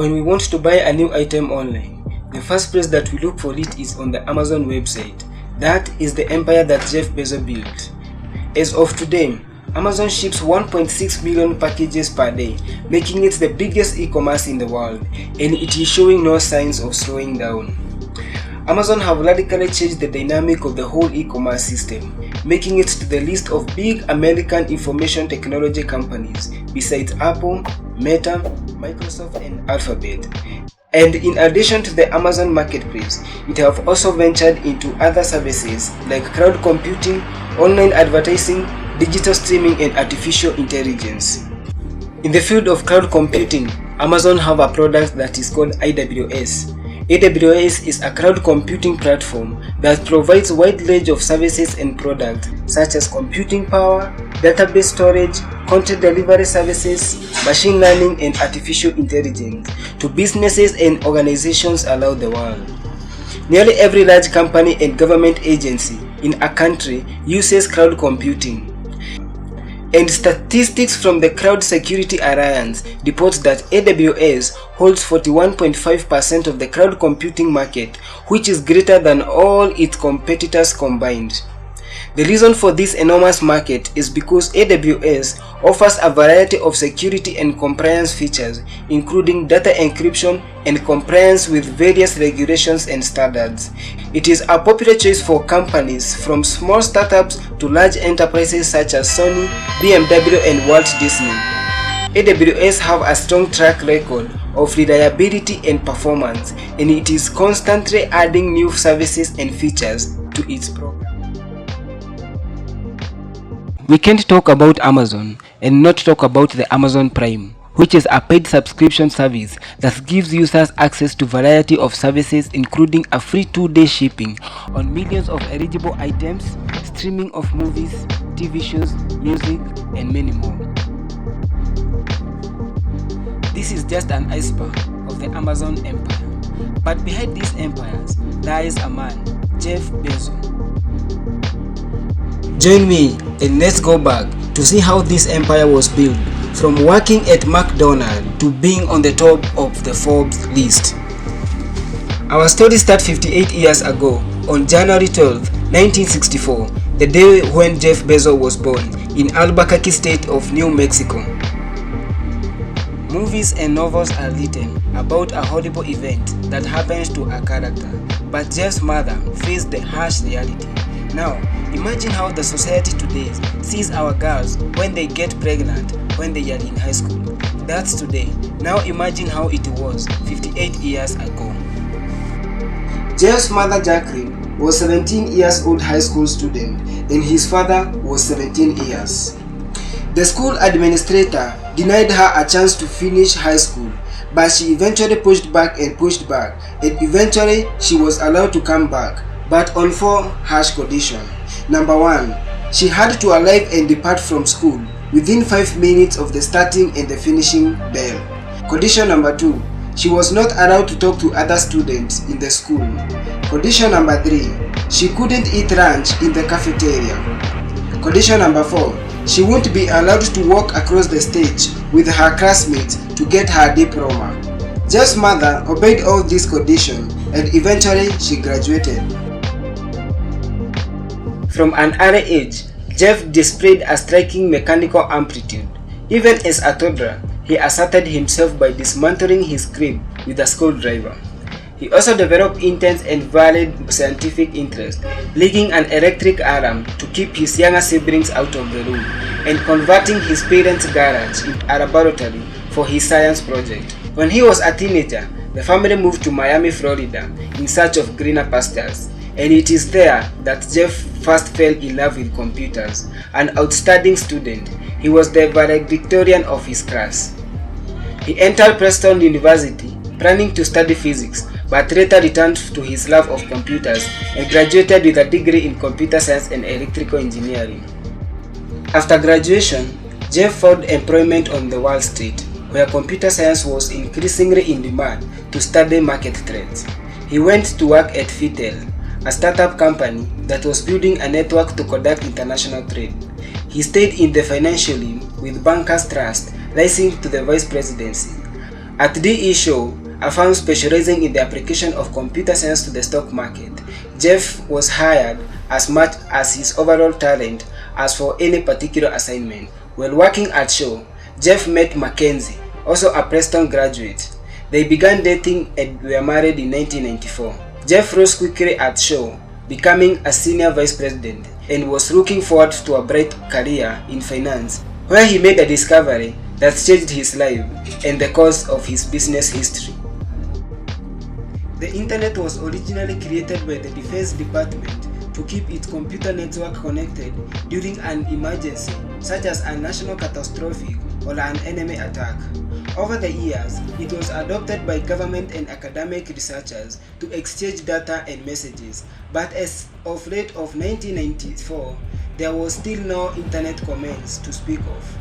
When we want to buy a new item online, the first place that we look for it is on the Amazon website. That is the empire that Jeff Bezos built. As of today, Amazon ships 1.6 million packages per day, making it the biggest e-commerce in the world, and it is showing no signs of slowing down. Amazon have radically changed the dynamic of the whole e-commerce system, making it to the list of big American information technology companies besides Apple, Meta, Microsoft and Alphabet. And in addition to the Amazon marketplace, it have also ventured into other services like cloud computing, online advertising, digital streaming and artificial intelligence. In the field of cloud computing, Amazon have a product that is called AWS. AWS is a cloud computing platform that provides a wide range of services and products such as computing power, database storage, content delivery services, machine learning and artificial intelligence to businesses and organizations around the world. Nearly every large company and government agency in a country uses cloud computing. And statistics from the Cloud Security Alliance report that AWS holds 41.5% of the cloud computing market, which is greater than all its competitors combined. The reason for this enormous market is because AWS offers a variety of security and compliance features, including data encryption and compliance with various regulations and standards. It is a popular choice for companies from small startups to large enterprises such as Sony, BMW and Walt Disney. AWS have a strong track record of reliability and performance, and it is constantly adding new services and features to its program. We can't talk about Amazon and not talk about the Amazon Prime, which is a paid subscription service that gives users access to a variety of services including a free 2-day shipping on millions of eligible items, streaming of movies, TV shows, music, and many more. This is just an iceberg of the Amazon empire. But behind these empires lies a man, Jeff Bezos. Join me and let's go back to see how this empire was built, from working at McDonald's to being on the top of the Forbes list. Our story starts 58 years ago on January 12, 1964, the day when Jeff Bezos was born in Albuquerque state of New Mexico. Movies and novels are written about a horrible event that happens to a character, but Jeff's mother faced the harsh reality. Now, imagine how the society today sees our girls when they get pregnant when they are in high school. That's today. Now imagine how it was 58 years ago. Jeff's mother Jacqueline was a 17 years old high school student and his father was 17 years. The school administrator denied her a chance to finish high school, but she eventually pushed back, and eventually she was allowed to come back, but on 4 harsh conditions. Number 1, she had to arrive and depart from school within 5 minutes of the starting and the finishing bell. Condition number 2, she was not allowed to talk to other students in the school. Condition number 3, she couldn't eat lunch in the cafeteria. Condition number 4, she won't be allowed to walk across the stage with her classmates to get her diploma. Jeff's mother obeyed all these conditions and eventually she graduated. From an early age, Jeff displayed a striking mechanical aptitude. Even as a toddler, he asserted himself by dismantling his crib with a screwdriver. He also developed intense and varied scientific interest, rigging an electric alarm to keep his younger siblings out of the room, and converting his parents' garage into a laboratory for his science project. When he was a teenager, the family moved to Miami, Florida in search of greener pastures, and it is there that Jeff first fell in love with computers. An outstanding student, he was the valedictorian of his class. He entered Princeton University, planning to study physics, but later returned to his love of computers and graduated with a degree in computer science and electrical engineering. After graduation, Jeff found employment on the Wall Street, where computer science was increasingly in demand to study market trends. He went to work at Fitel, a startup company that was building a network to conduct international trade. He stayed in the financial realm with Bankers Trust, rising to the vice presidency. At the show, a firm specializing in the application of computer science to the stock market, Jeff was hired as much as his overall talent as for any particular assignment. While working at Shaw, Jeff met Mackenzie, also a Preston graduate. They began dating and were married in 1994. Jeff rose quickly at Shaw, becoming a senior vice president, and was looking forward to a bright career in finance, where he made a discovery that changed his life and the course of his business history. The internet was originally created by the Defense Department to keep its computer network connected during an emergency, such as a national catastrophe or an enemy attack. Over the years, it was adopted by government and academic researchers to exchange data and messages, but as of late of 1994, there was still no internet commerce to speak of.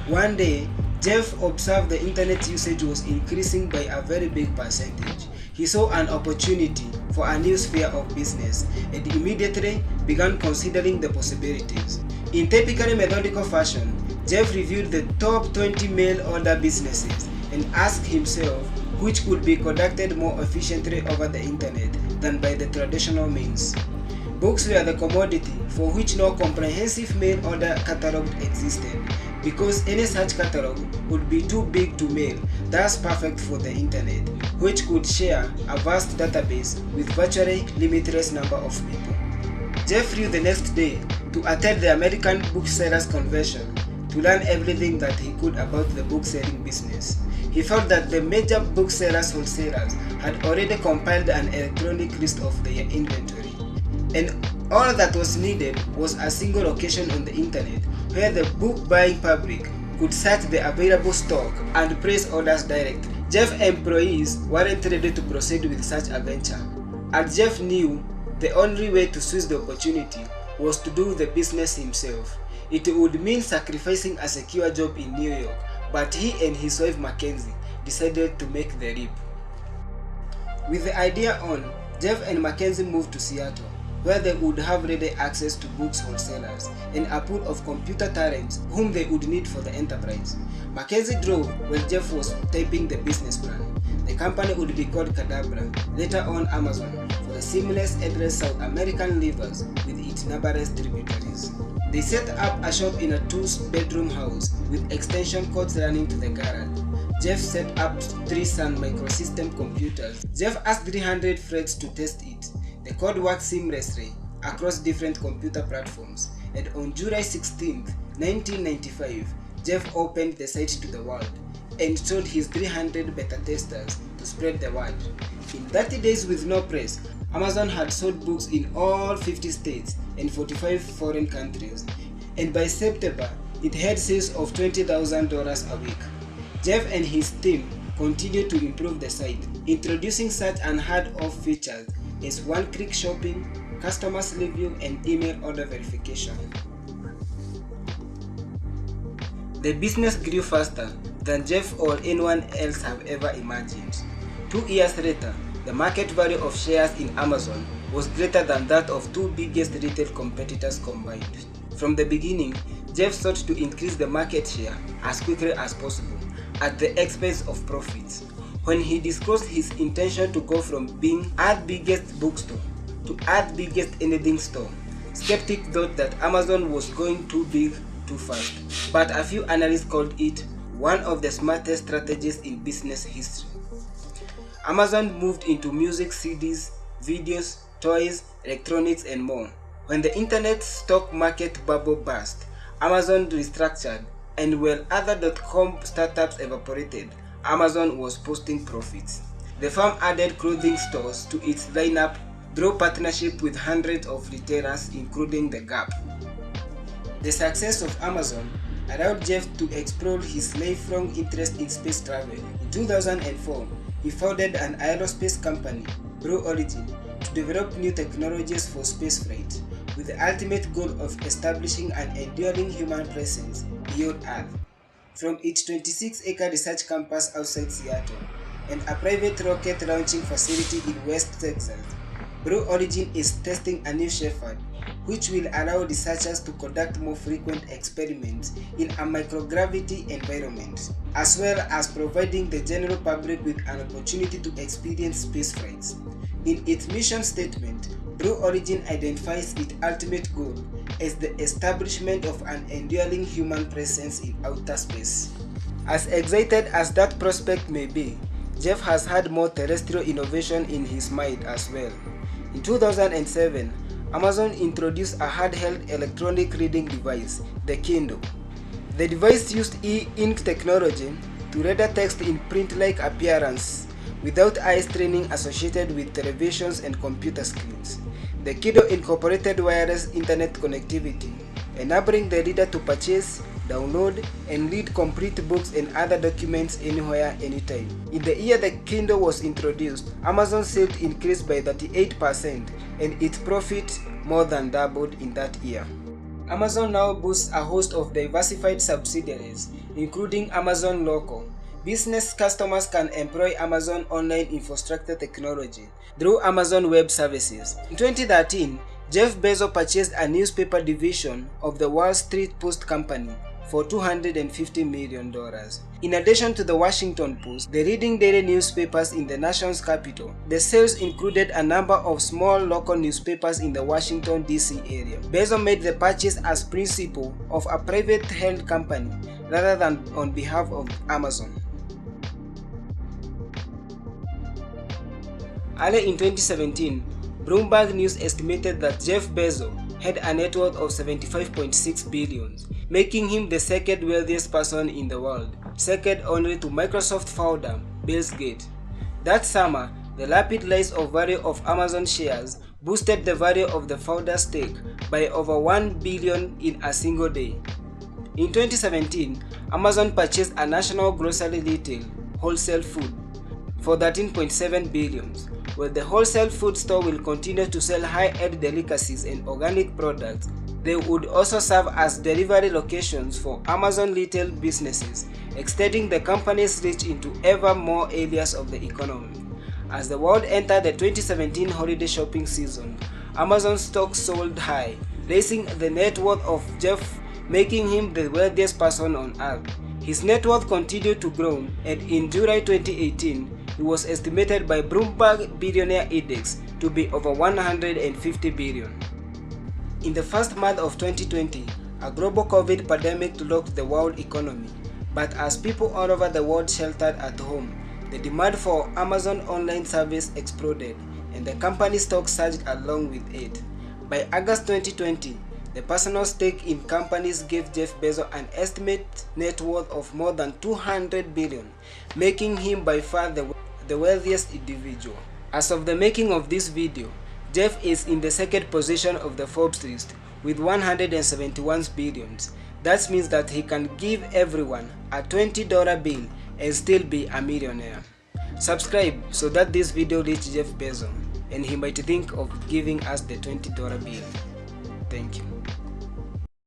One day, Jeff observed the internet usage was increasing by a very big percentage. He saw an opportunity for a new sphere of business and immediately began considering the possibilities. In typically methodical fashion, Jeff reviewed the top 20 mail order businesses and asked himself which could be conducted more efficiently over the internet than by the traditional means. Books were the commodity for which no comprehensive mail order catalog existed, because any such catalog would be too big to mail, thus perfect for the internet, which could share a vast database with virtually limitless number of people. Jeff flew the next day to attend the American Booksellers Convention to learn everything that he could about the book-selling business. He found that the major booksellers wholesalers had already compiled an electronic list of their inventory, and all that was needed was a single location on the internet where the book-buying public could search the available stock and place orders directly. Jeff employees weren't ready to proceed with such a venture, and Jeff knew the only way to seize the opportunity was to do the business himself. It would mean sacrificing a secure job in New York, but he and his wife Mackenzie decided to make the leap. With the idea on, Jeff and Mackenzie moved to Seattle, where they would have ready access to books wholesalers and a pool of computer talents whom they would need for the enterprise. Mackenzie drove while Jeff was typing the business plan. The company would be called Cadabra, later on Amazon, for the seamless endless South American livers with its numerous tributaries. They set up a shop in a 2-bedroom house with extension cords running to the garage. Jeff set up 3 Sun Microsystem computers. Jeff asked 300 friends to test it. The code worked seamlessly across different computer platforms, and on July 16, 1995, Jeff opened the site to the world and told his 300 beta testers to spread the word. In 30 days with no press, Amazon had sold books in all 50 states and 45 foreign countries, and by September, it had sales of $20,000 a week. Jeff and his team continued to improve the site, introducing such unheard-of features as one-click shopping, customers review, and email order verification. The business grew faster than Jeff or anyone else have ever imagined. 2 years later, the market value of shares in Amazon was greater than that of 2 biggest retail competitors combined. From the beginning, Jeff sought to increase the market share as quickly as possible at the expense of profits. When he disclosed his intention to go from being earth's biggest bookstore to earth's biggest anything store, skeptics thought that Amazon was going too big too fast, but a few analysts called it one of the smartest strategies in business history. Amazon moved into music, CDs, videos, toys, electronics, and more. When the internet stock market bubble burst, Amazon restructured, and while other .com startups evaporated, Amazon was posting profits. The firm added clothing stores to its lineup, drew partnership with hundreds of retailers including The Gap. The success of Amazon allowed Jeff to explore his lifelong interest in space travel. In 2004, he founded an aerospace company, Blue Origin, to develop new technologies for spaceflight, with the ultimate goal of establishing an enduring human presence beyond Earth. From its 26-acre research campus outside Seattle and a private rocket launching facility in West Texas, Blue Origin is testing a new Shepherd, which will allow researchers to conduct more frequent experiments in a microgravity environment, as well as providing the general public with an opportunity to experience space flights. In its mission statement, Blue Origin identifies its ultimate goal as the establishment of an enduring human presence in outer space. As excited as that prospect may be, Jeff has had more terrestrial innovation in his mind as well. In 2007, Amazon introduced a handheld electronic reading device, the Kindle. The device used e-ink technology to render text in print-like appearance without eye straining associated with televisions and computer screens. The Kindle incorporated wireless internet connectivity, enabling the reader to purchase, download, and read complete books and other documents anywhere, anytime. In the year the Kindle was introduced, Amazon sales increased by 38% and its profit more than doubled in that year. Amazon now boasts a host of diversified subsidiaries, including Amazon Local. Business customers can employ Amazon online infrastructure technology through Amazon Web Services. In 2013, Jeff Bezos purchased a newspaper division of the Wall Street Post Company for $250 million. In addition to the Washington Post, the leading daily newspapers in the nation's capital, the sales included a number of small local newspapers in the Washington, D.C. area. Bezos made the purchase as principal of a privately held company rather than on behalf of Amazon. Early in 2017, Bloomberg News estimated that Jeff Bezos had a net worth of $75.6 billion, making him the second wealthiest person in the world, second only to Microsoft founder Bill Gates. That summer, the rapid rise of value of Amazon shares boosted the value of the founder's stake by over $1 billion in a single day. In 2017, Amazon purchased a national grocery retail wholesale food for $13.7 billion. While the wholesale food store will continue to sell high-end delicacies and organic products, they would also serve as delivery locations for Amazon retail businesses, extending the company's reach into ever more areas of the economy. As the world entered the 2017 holiday shopping season, Amazon stock soared high, raising the net worth of Jeff, making him the wealthiest person on earth. His net worth continued to grow, and in July 2018, it was estimated by Bloomberg Billionaire Index to be over $150 billion. In the first month of 2020, a global COVID pandemic rocked the world economy, but as people all over the world sheltered at home, the demand for Amazon online service exploded, and the company's stock surged along with it. By August 2020, the personal stake in companies gave Jeff Bezos an estimated net worth of more than $200 billion, making him by far the wealthiest individual. As of the making of this video, Jeff is in the second position of the Forbes list with $171 billion. That means that he can give everyone a $20 bill and still be a millionaire. Subscribe so that this video reaches Jeff Bezos and he might think of giving us the $20 bill. Thank you.